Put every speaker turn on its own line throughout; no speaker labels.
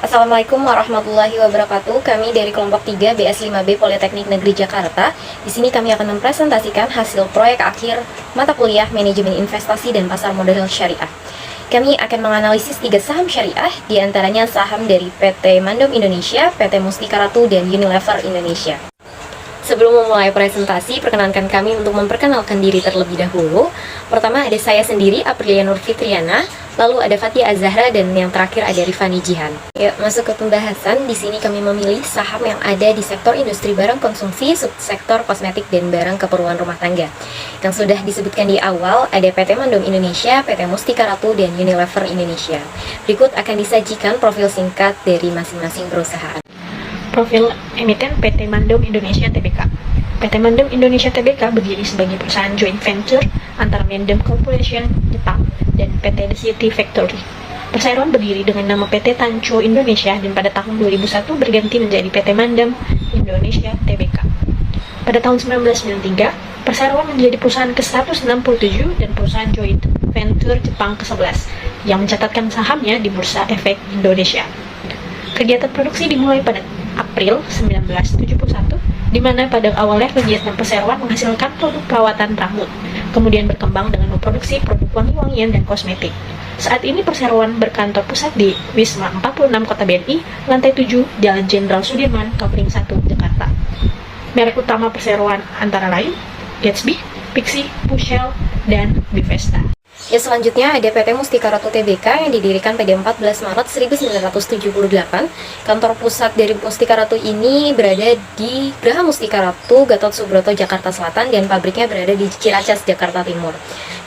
Assalamualaikum warahmatullahi wabarakatuh. Kami dari kelompok 3 BS5B Politeknik Negeri Jakarta. Di sini kami akan mempresentasikan hasil proyek akhir mata kuliah Manajemen Investasi dan Pasar Modal Syariah. Kami akan menganalisis 3 saham syariah, diantaranya saham dari PT Mandom Indonesia, PT Mustika Ratu, dan Unilever Indonesia. Sebelum memulai presentasi, perkenankan kami untuk memperkenalkan diri terlebih dahulu. Pertama ada saya sendiri, Aprilia Nur Fitriana, lalu ada Fatia Azahra, dan yang terakhir ada Rifani Jihan. Yuk, masuk ke pembahasan. Di sini kami memilih saham yang ada di sektor industri barang konsumsi, subsektor kosmetik, dan barang keperluan rumah tangga. Yang sudah disebutkan di awal, ada PT Mandom Indonesia, PT Mustika Ratu, dan Unilever Indonesia. Berikut akan disajikan profil singkat dari masing-masing perusahaan.
Profil emiten PT Mandom Indonesia Tbk. PT Mandom Indonesia Tbk berdiri sebagai perusahaan joint venture antara Mandom Corporation Jepang dan PT The City Factory. Perseroan berdiri dengan nama PT Tancho Indonesia dan pada tahun 2001 berganti menjadi PT Mandom Indonesia Tbk. Pada tahun 1993, perseroan menjadi perusahaan ke-167 dan perusahaan joint venture Jepang ke-11 yang mencatatkan sahamnya di Bursa Efek Indonesia. Kegiatan produksi dimulai pada April 1971, di mana pada awalnya kegiatan perseroan menghasilkan produk perawatan rambut, kemudian berkembang dengan memproduksi produk wangi-wangian dan kosmetik. Saat ini perseroan berkantor pusat di Wisma 46 Kota BNI, lantai 7, Jalan Jenderal Sudirman, Kapling 1, Jakarta. Merek utama perseroan antara lain Gatsby, Pixi, Pushell, dan Bivesta.
Ya, selanjutnya ada PT Mustika Ratu Tbk yang didirikan pada 14 Maret 1978. Kantor pusat dari Mustika Ratu ini berada di Graha Mustika Ratu, Gatot Subroto, Jakarta Selatan, dan pabriknya berada di Ciracas, Jakarta Timur.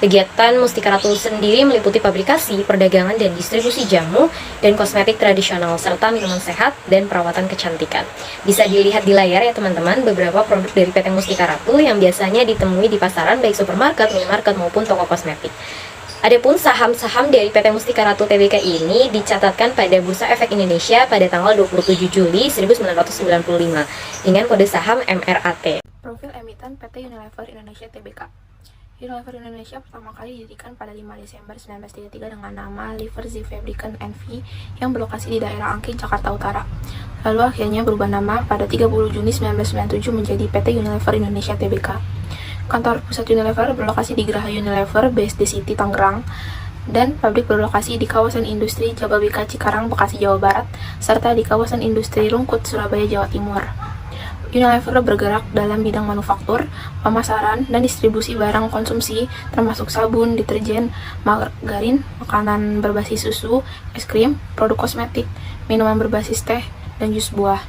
Kegiatan Mustika Ratu sendiri meliputi pabrikasi, perdagangan, dan distribusi jamu dan kosmetik tradisional, serta minuman sehat dan perawatan kecantikan. Bisa dilihat di layar ya teman-teman, beberapa produk dari PT Mustika Ratu yang biasanya ditemui di pasaran baik supermarket, minimarket, maupun toko kosmetik. Adapun saham-saham dari PT Mustika Ratu Tbk ini dicatatkan pada Bursa Efek Indonesia pada tanggal 27 Juli 1995 dengan kode saham MRAT.
Profil emiten PT Unilever Indonesia Tbk. Unilever Indonesia pertama kali didirikan pada 5 Desember 1933 dengan nama Liver Z Fabricant NV yang berlokasi di daerah Angking, Jakarta Utara. Lalu akhirnya berubah nama pada 30 Juni 1997 menjadi PT Unilever Indonesia Tbk. Kantor pusat Unilever berlokasi di Graha Unilever, BSD City, Tangerang, dan pabrik berlokasi di kawasan industri Jababeka, Cikarang, Bekasi, Jawa Barat, serta di kawasan industri Rungkut, Surabaya, Jawa Timur. Unilever bergerak dalam bidang manufaktur, pemasaran, dan distribusi barang konsumsi, termasuk sabun, deterjen, margarin, makanan berbasis susu, es krim, produk kosmetik, minuman berbasis teh, dan jus buah.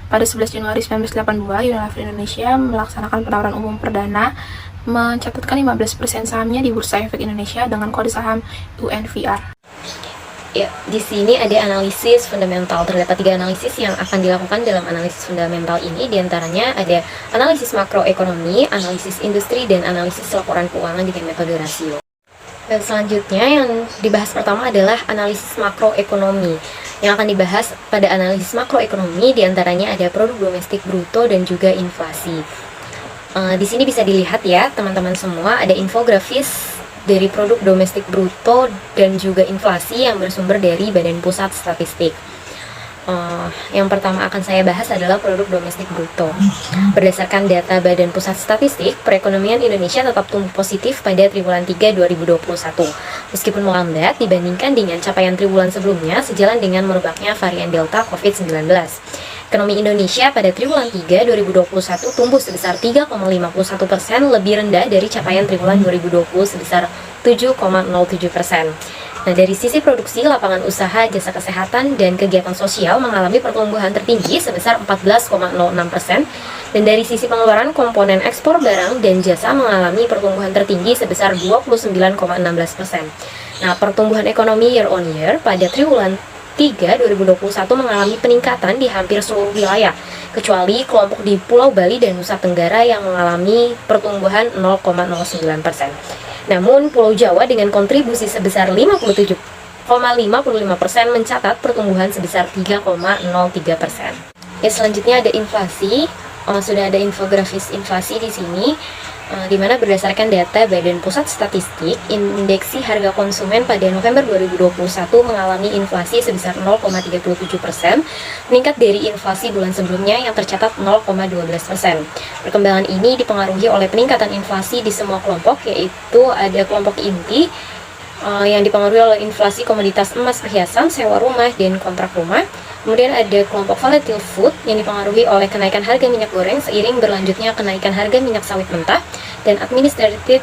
Pada 11 Januari 1982, Unilever Indonesia melaksanakan penawaran umum perdana, mencatatkan 15% sahamnya di Bursa Efek Indonesia dengan kode saham UNVR.
Ya, di sini ada analisis fundamental. Terdapat 3 analisis yang akan dilakukan dalam analisis fundamental ini. Di antaranya ada analisis makroekonomi, analisis industri, dan analisis laporan keuangan dengan metode rasio. Dan selanjutnya yang dibahas pertama adalah analisis makroekonomi. Yang akan dibahas pada analisis makroekonomi diantaranya ada produk domestik bruto dan juga inflasi. Di sini bisa dilihat ya teman-teman semua, ada infografis dari produk domestik bruto dan juga inflasi yang bersumber dari Badan Pusat Statistik. Yang pertama akan saya bahas adalah produk domestik bruto. Berdasarkan data Badan Pusat Statistik, perekonomian Indonesia tetap tumbuh positif pada triwulan 3 2021. Meskipun melambat dibandingkan dengan capaian triwulan sebelumnya sejalan dengan merebaknya varian Delta COVID-19. Ekonomi Indonesia pada triwulan 3 2021 tumbuh sebesar 3,51%, lebih rendah dari capaian triwulan 2020 sebesar 7,07%. Nah, dari sisi produksi, lapangan usaha, jasa kesehatan, dan kegiatan sosial mengalami pertumbuhan tertinggi sebesar 14,06%, dan dari sisi pengeluaran, komponen ekspor barang dan jasa mengalami pertumbuhan tertinggi sebesar 29,16%. Nah, pertumbuhan ekonomi year on year pada triwulan 3 2021 mengalami peningkatan di hampir seluruh wilayah, kecuali kelompok di Pulau Bali dan Nusa Tenggara yang mengalami pertumbuhan 0,09%. Namun, Pulau Jawa dengan kontribusi sebesar 57,55% mencatat pertumbuhan sebesar 3,03%. Ya, selanjutnya ada inflasi. Sudah ada infografis inflasi di sini. di mana berdasarkan data Badan Pusat Statistik, indeksi harga konsumen pada November 2021 mengalami inflasi sebesar 0,37%, meningkat dari inflasi bulan sebelumnya yang tercatat 0,12%. Perkembangan ini dipengaruhi oleh peningkatan inflasi di semua kelompok, yaitu ada kelompok inti yang dipengaruhi oleh inflasi komoditas emas, perhiasan, sewa rumah, dan kontrak rumah. Kemudian ada kelompok volatile food yang dipengaruhi oleh kenaikan harga minyak goreng seiring berlanjutnya kenaikan harga minyak sawit mentah, dan administrative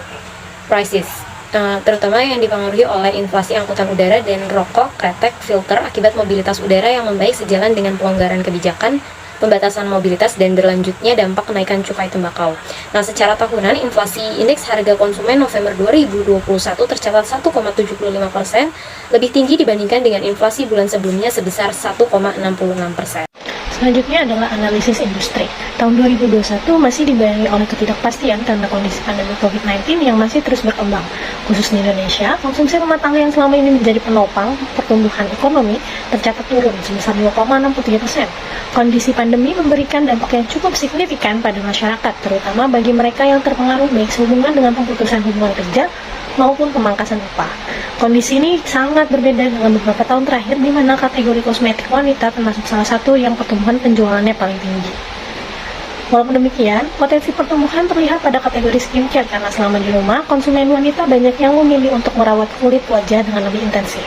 prices, terutama yang dipengaruhi oleh inflasi angkutan udara dan rokok, kretek, filter akibat mobilitas udara yang membaik sejalan dengan pelonggaran kebijakan pembatasan mobilitas dan berlanjutnya dampak kenaikan cukai tembakau. Nah, secara tahunan inflasi indeks harga konsumen November 2021 tercatat 1,75%, lebih tinggi dibandingkan dengan inflasi bulan sebelumnya sebesar 1,66%.
Selanjutnya adalah analisis industri. Tahun 2021 masih dibayangi oleh ketidakpastian karena kondisi pandemi COVID-19 yang masih terus berkembang. Khusus di Indonesia, konsumsi rumah tangga yang selama ini menjadi penopang pertumbuhan ekonomi tercatat turun sebesar 2,63%. Kondisi pandemi memberikan dampak yang cukup signifikan pada masyarakat, terutama bagi mereka yang terpengaruh baik sehubungan dengan pemutusan hubungan kerja maupun pemangkasan upah. Kondisi ini sangat berbeda dengan beberapa tahun terakhir di mana kategori kosmetik wanita termasuk salah satu yang pertumbuhan penjualannya paling tinggi. Walaupun demikian, potensi pertumbuhan terlihat pada kategori skincare karena selama di rumah, konsumen wanita banyak yang memilih untuk merawat kulit wajah dengan lebih intensif.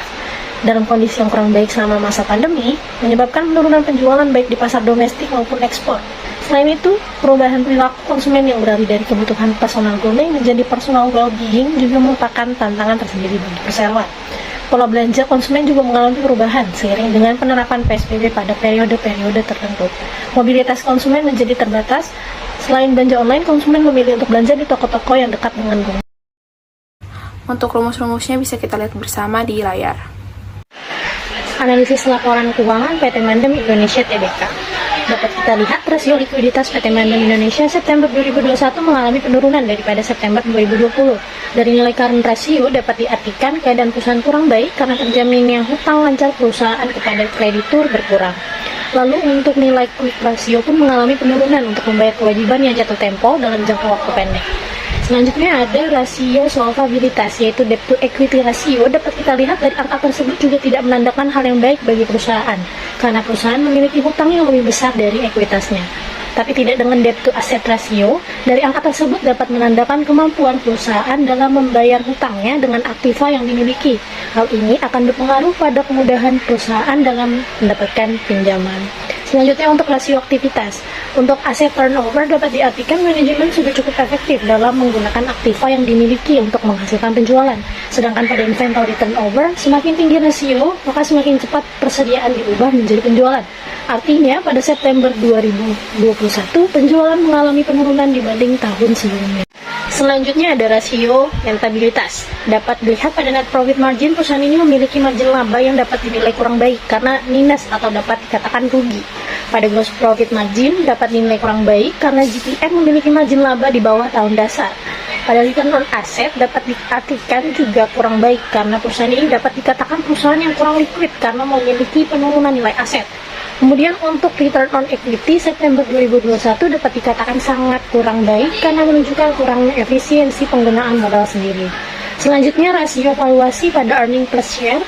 Dalam kondisi yang kurang baik selama masa pandemi, menyebabkan penurunan penjualan baik di pasar domestik maupun ekspor. Selain itu, perubahan perilaku konsumen yang beralih dari kebutuhan personal grooming menjadi personal well-being juga merupakan tantangan tersendiri bagi perseroan. Pola belanja konsumen juga mengalami perubahan seiring dengan penerapan PSBB pada periode-periode tertentu. Mobilitas konsumen menjadi terbatas. Selain belanja online, konsumen memilih untuk belanja di toko-toko yang dekat dengan rumah.
Untuk rumus-rumusnya bisa kita lihat bersama di layar.
Analisis laporan keuangan PT Mandem Indonesia Tbk. Dapat kita lihat rasio likuiditas PT Mandem Indonesia September 2021 mengalami penurunan daripada September 2020. Dari nilai current ratio dapat diartikan keadaan perusahaan kurang baik karena terjaminnya hutang lancar perusahaan kepada kreditur berkurang. Lalu untuk nilai quick ratio pun mengalami penurunan untuk membayar kewajiban yang jatuh tempo dalam jangka waktu pendek. Selanjutnya ada rasio solvabilitas, yaitu debt to equity ratio. Dapat kita lihat dari angka tersebut juga tidak menandakan hal yang baik bagi perusahaan, karena perusahaan memiliki hutang yang lebih besar dari ekuitasnya. Tapi tidak dengan debt to asset ratio. Dari angka tersebut dapat menandakan kemampuan perusahaan dalam membayar hutangnya dengan aktiva yang dimiliki. Hal ini akan berpengaruh pada kemudahan perusahaan dalam mendapatkan pinjaman. Selanjutnya untuk rasio aktivitas. Untuk aset turnover dapat diartikan manajemen sudah cukup efektif dalam menggunakan aktiva yang dimiliki untuk menghasilkan penjualan. Sedangkan pada inventory turnover, semakin tinggi rasio, maka semakin cepat persediaan diubah menjadi penjualan. Artinya pada September 2021, penjualan mengalami penurunan dibanding tahun sebelumnya. Selanjutnya ada rasio rentabilitas. Dapat dilihat pada net profit margin, perusahaan ini memiliki margin laba yang dapat dinilai kurang baik karena minus atau dapat dikatakan rugi. Pada gross profit margin dapat dinilai kurang baik karena GPM memiliki margin laba di bawah tahun dasar. Pada return on asset dapat diartikan juga kurang baik karena perusahaan ini dapat dikatakan perusahaan yang kurang liquid karena memiliki penurunan nilai aset. Kemudian untuk return on equity September 2021 dapat dikatakan sangat kurang baik karena menunjukkan kurang efisiensi penggunaan modal sendiri. Selanjutnya rasio valuasi pada earning per share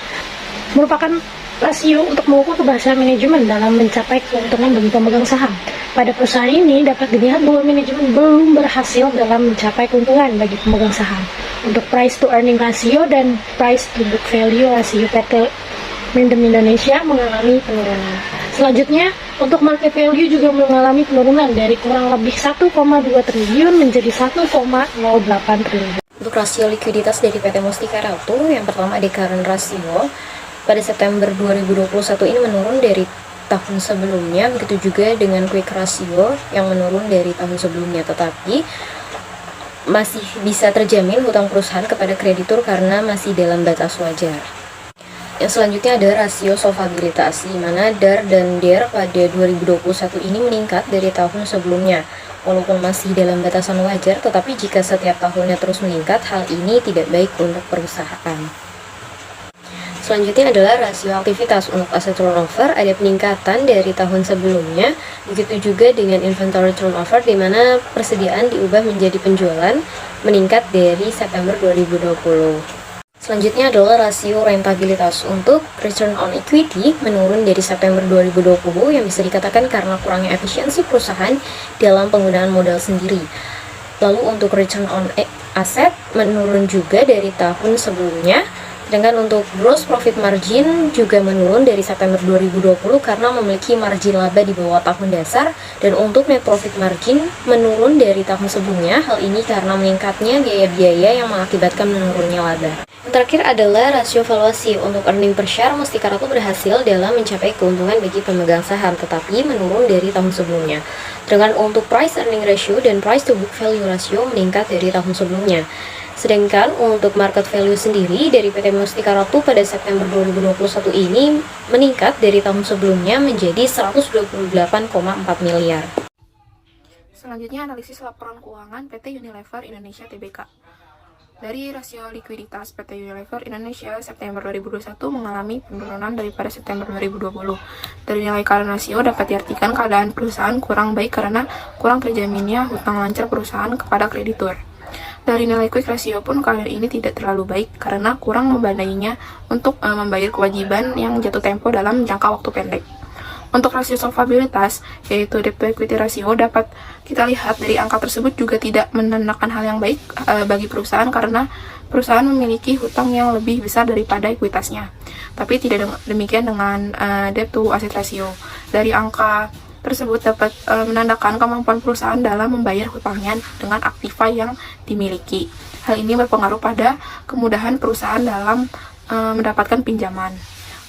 merupakan rasio untuk mengukur keberhasilan manajemen dalam mencapai keuntungan bagi pemegang saham. Pada perusahaan ini dapat dilihat bahwa manajemen belum berhasil dalam mencapai keuntungan bagi pemegang saham. Untuk price to earning ratio dan price to book value rasio PT Mandem Indonesia mengalami penurunan. Selanjutnya, untuk market value juga mengalami penurunan dari kurang lebih 1,2 triliun menjadi 1,08 triliun.
Untuk rasio likuiditas dari PT Mustika Ratu, yang pertama ada current ratio, pada September 2021 ini menurun dari tahun sebelumnya, begitu juga dengan quick ratio yang menurun dari tahun sebelumnya, tetapi masih bisa terjamin hutang perusahaan kepada kreditur karena masih dalam batas wajar. Yang selanjutnya ada rasio solvabilitas, di mana DAR dan DER pada 2021 ini meningkat dari tahun sebelumnya. Walaupun masih dalam batasan wajar, tetapi jika setiap tahunnya terus meningkat, hal ini tidak baik untuk perusahaan. Selanjutnya adalah rasio aktivitas. Untuk aset turnover ada peningkatan dari tahun sebelumnya, begitu juga dengan inventory turnover di mana persediaan diubah menjadi penjualan meningkat dari September 2020. Selanjutnya adalah rasio rentabilitas. Untuk return on equity menurun dari September 2020 yang bisa dikatakan karena kurangnya efisiensi perusahaan dalam penggunaan modal sendiri. Lalu untuk return on asset menurun juga dari tahun sebelumnya. Sedangkan untuk gross profit margin juga menurun dari September 2020 karena memiliki margin laba di bawah tahun dasar, dan untuk net profit margin menurun dari tahun sebelumnya. Hal ini karena meningkatnya biaya-biaya yang mengakibatkan menurunnya laba. Yang terakhir adalah rasio valuasi. Untuk earning per share, Mustika Ratu berhasil dalam mencapai keuntungan bagi pemegang saham, tetapi menurun dari tahun sebelumnya. Dengan untuk price earning ratio dan price to book value ratio meningkat dari tahun sebelumnya. Sedangkan untuk market value sendiri dari PT Mustika Ratu pada September 2021 ini meningkat dari tahun sebelumnya menjadi 128,4 miliar.
Selanjutnya analisis laporan keuangan PT Unilever Indonesia Tbk. Dari rasio likuiditas PT Unilever Indonesia September 2021 mengalami penurunan daripada September 2020. Dari nilai current ratio dapat diartikan keadaan perusahaan kurang baik karena kurang terjaminnya hutang lancar perusahaan kepada kreditur. Dari nilai quick ratio pun keadaan ini tidak terlalu baik karena kurang membandainya untuk membayar kewajiban yang jatuh tempo dalam jangka waktu pendek. Untuk rasio solvabilitas, yaitu debt to equity ratio, dapat kita lihat dari angka tersebut juga tidak menandakan hal yang baik bagi perusahaan karena perusahaan memiliki hutang yang lebih besar daripada ekuitasnya. Tapi tidak demikian dengan debt to asset ratio. Dari angka tersebut dapat menandakan kemampuan perusahaan dalam membayar hutangnya dengan aktiva yang dimiliki. Hal ini berpengaruh pada kemudahan perusahaan dalam mendapatkan pinjaman.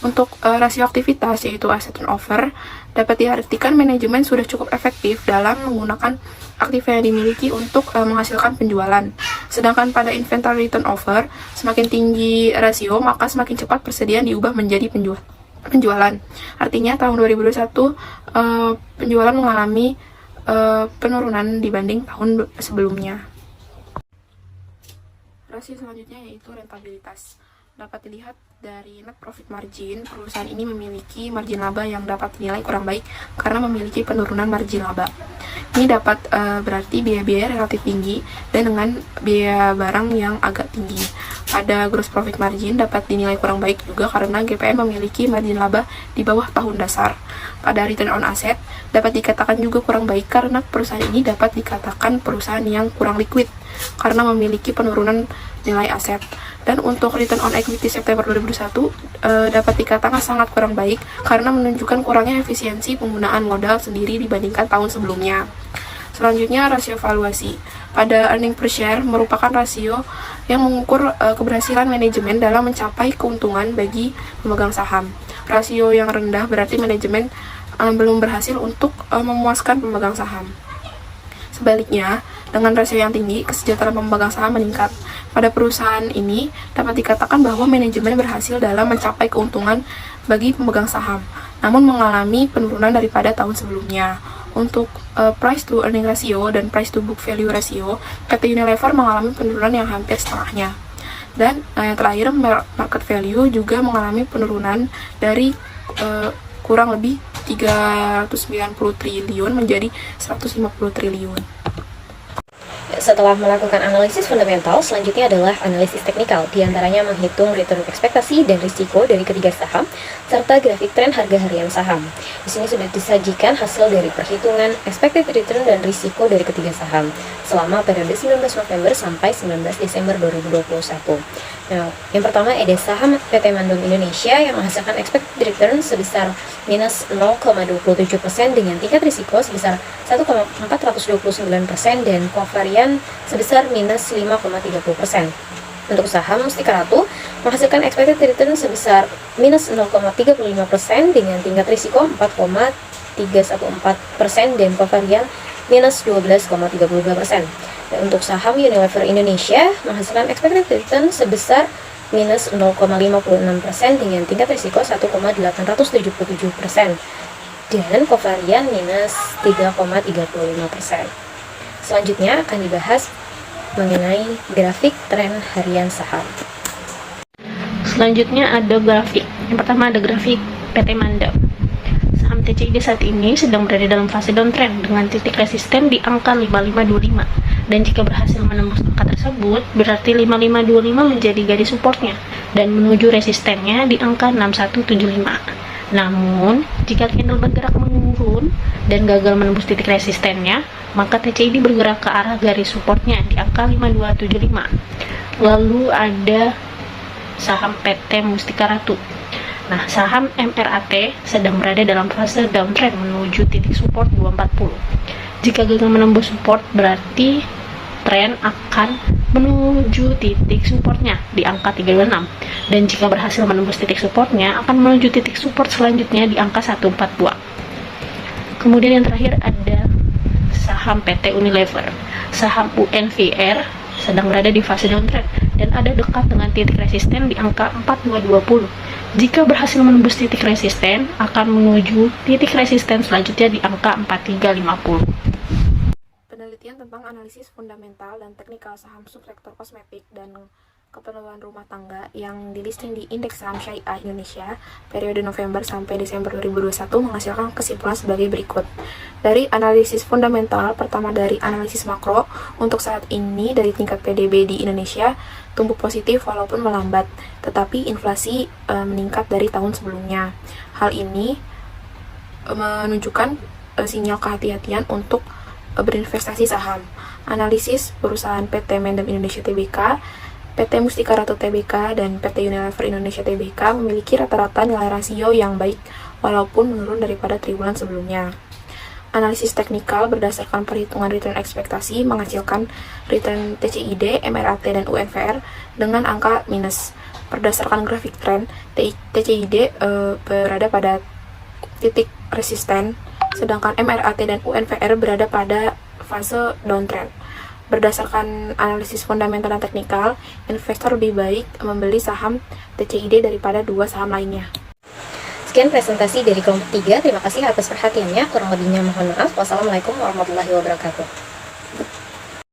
Untuk rasio aktivitas, yaitu asset turnover, dapat diartikan manajemen sudah cukup efektif dalam menggunakan aktiva yang dimiliki untuk menghasilkan penjualan. Sedangkan pada inventory turnover, semakin tinggi rasio, maka semakin cepat persediaan diubah menjadi penjualan. Artinya tahun 2021 penjualan mengalami penurunan dibanding tahun sebelumnya. Rasio selanjutnya yaitu rentabilitas. Dapat dilihat dari net profit margin, perusahaan ini memiliki margin laba yang dapat dinilai kurang baik karena memiliki penurunan margin laba. Ini dapat berarti biaya-biaya relatif tinggi dan dengan biaya barang yang agak tinggi. Pada gross profit margin dapat dinilai kurang baik juga karena GPM memiliki margin laba di bawah tahun dasar. Pada return on asset dapat dikatakan juga kurang baik karena perusahaan ini dapat dikatakan perusahaan yang kurang liquid karena memiliki penurunan nilai aset. Dan untuk return on equity September 2021 dapat dikatakan sangat kurang baik karena menunjukkan kurangnya efisiensi penggunaan modal sendiri dibandingkan tahun sebelumnya. Selanjutnya rasio valuasi. Pada earning per share merupakan rasio yang mengukur keberhasilan manajemen dalam mencapai keuntungan bagi pemegang saham. Rasio yang rendah berarti manajemen belum berhasil untuk memuaskan pemegang saham. Sebaliknya, dengan rasio yang tinggi, kesejahteraan pemegang saham meningkat. Pada perusahaan ini, dapat dikatakan bahwa manajemen berhasil dalam mencapai keuntungan bagi pemegang saham, namun mengalami penurunan daripada tahun sebelumnya. Untuk price to earning ratio dan price to book value ratio, PT Unilever mengalami penurunan yang hampir setengahnya. Dan yang terakhir, market value juga mengalami penurunan dari kurang lebih 390 triliun menjadi 150 triliun.
Setelah melakukan analisis fundamental, selanjutnya adalah analisis teknikal, diantaranya menghitung return ekspektasi dan risiko dari ketiga saham, serta grafik tren harga harian saham. Di sini sudah disajikan hasil dari perhitungan expected return dan risiko dari ketiga saham selama periode 19 November sampai 19 Desember 2021. Nah, yang pertama ada saham PT Mandom Indonesia yang menghasilkan expected return sebesar minus 0,27% dengan tingkat risiko sebesar 1,429% dan kovarian sebesar minus 5,30%. Untuk saham Mustika Ratu menghasilkan expected return sebesar minus 0,35% dengan tingkat risiko 4,314% dan kovarian minus 12,32%. Dan untuk saham Unilever Indonesia menghasilkan expected return sebesar minus 0,56% dengan tingkat risiko 1,877% dan kovarian minus 3,35%. Selanjutnya akan dibahas mengenai grafik tren harian saham.
Selanjutnya ada grafik. Yang pertama ada grafik PT Mandem. Saham TCID saat ini sedang berada dalam fase downtrend dengan titik resisten di angka 5525. Dan jika berhasil menembus angka tersebut, berarti 5525 menjadi garis supportnya dan menuju resistennya di angka 6175. Namun, jika candle bergerak menurun dan gagal menembus titik resistennya, maka TCID bergerak ke arah garis supportnya di angka 5275. Lalu ada saham PT Mustika Ratu. Nah, saham MRAT sedang berada dalam fase downtrend menuju titik support 240. Jika gagal menembus support, berarti tren akan menuju titik supportnya di angka 326. Dan jika berhasil menembus titik supportnya, akan menuju titik support selanjutnya di angka 142. Kemudian yang terakhir ada saham PT Unilever. Saham UNVR sedang berada di fase downtrend dan ada dekat dengan titik resisten di angka 4220. Jika berhasil menembus titik resisten, akan menuju titik resisten selanjutnya di angka 4350.
Penelitian tentang analisis fundamental dan teknikal saham subsektor kosmetik dan keperluan rumah tangga yang dilisting di Indeks Saham Syariah Indonesia periode November sampai Desember 2021 menghasilkan kesimpulan sebagai berikut. Dari analisis fundamental, pertama dari analisis makro, untuk saat ini dari tingkat PDB di Indonesia tumbuh positif walaupun melambat, tetapi inflasi meningkat dari tahun sebelumnya. Hal ini menunjukkan sinyal kehati-hatian untuk berinvestasi saham. Analisis perusahaan PT Mandem Indonesia Tbk, PT Mustika Ratu Tbk, dan PT Unilever Indonesia Tbk memiliki rata-rata nilai rasio yang baik walaupun menurun daripada triwulan sebelumnya. Analisis teknikal berdasarkan perhitungan return ekspektasi menghasilkan return TCID, MRAT, dan UNVR dengan angka minus. Berdasarkan grafik tren, TCID berada pada titik resisten, sedangkan MRAT dan UNVR berada pada fase downtrend. Berdasarkan analisis fundamental dan teknikal, investor lebih baik membeli saham TCID daripada dua saham lainnya.
Sekian presentasi dari kelompok 3. Terima kasih atas perhatiannya. Kurang lebihnya mohon maaf. Wassalamualaikum warahmatullahi wabarakatuh.